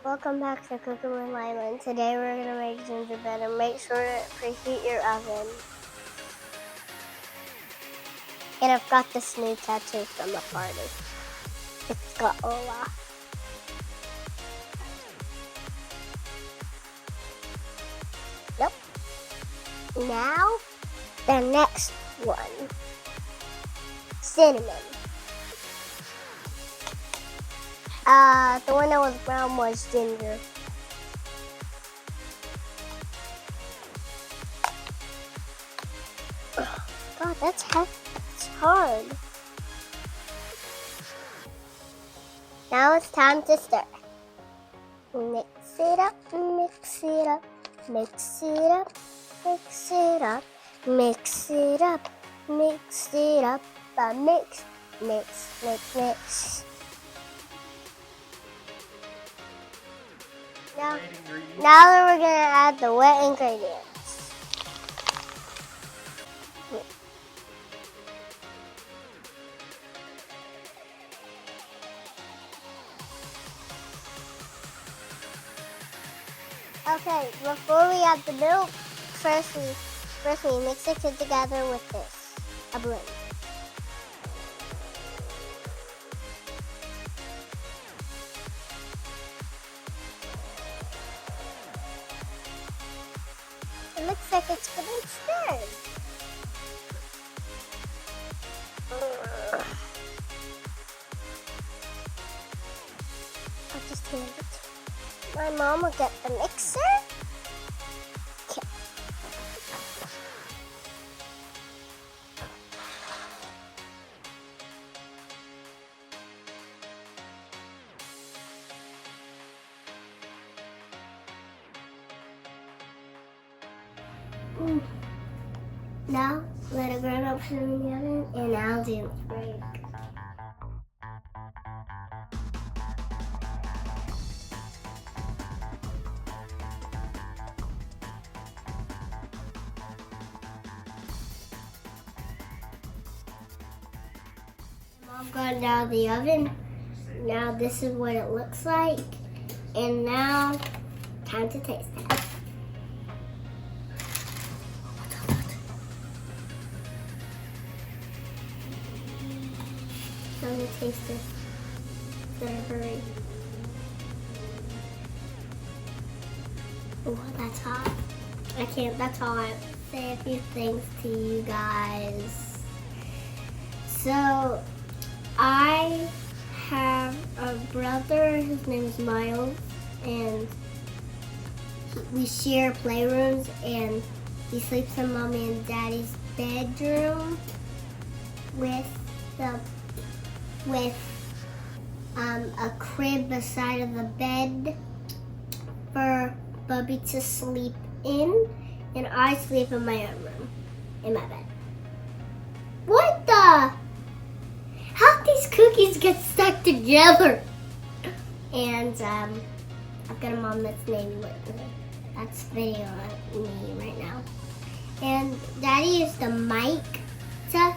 Welcome back to Cooking with Lima. Today we're going to make gingerbread, and make sure to preheat your oven. And I've got this new tattoo from a party. It's got Ola. Nope. Now, the next one. Cinnamon. The one that was brown was ginger. God, that's hard. Now it's time to stir. Mix it up, mix it up, mix it up, mix it up, mix it up, mix it up, mix, mix, mix, mix. Now that we're going to add the wet ingredients. Okay, before we add the milk, first we mix it together with this, a blend. It looks like it's getting stirred. I'll just hand it. My mom will get the mixer. Okay. Now, let it grown up in the oven, and I'll do break. Mom got it out of the oven. Now this is what it looks like. And now, time to taste it. I'm gonna taste this. Better hurry. Oh, that's hot. That's hot. Say a few things to you guys. So, I have a brother, his name is Miles, and we share playrooms, and he sleeps in Mommy and Daddy's bedroom with a crib beside of the bed for Bubby to sleep in, and I sleep in my own room, in my bed. What the? How'd these cookies get stuck together? And I've got a mom that's naming with me. That's video on me right now. And Daddy used the mic to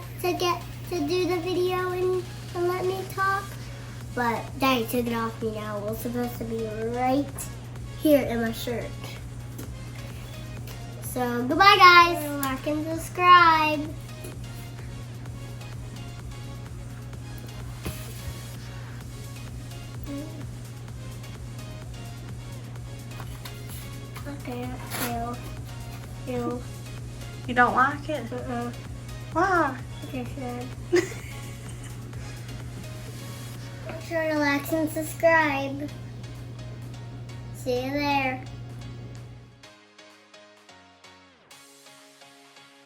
do the video and let me talk, but Daddy took it off me now. It was supposed to be right here in my shirt. So goodbye, guys. Like and subscribe. Okay, ew. You don't like it? Why? Okay, good. Make sure to like and subscribe. See you there.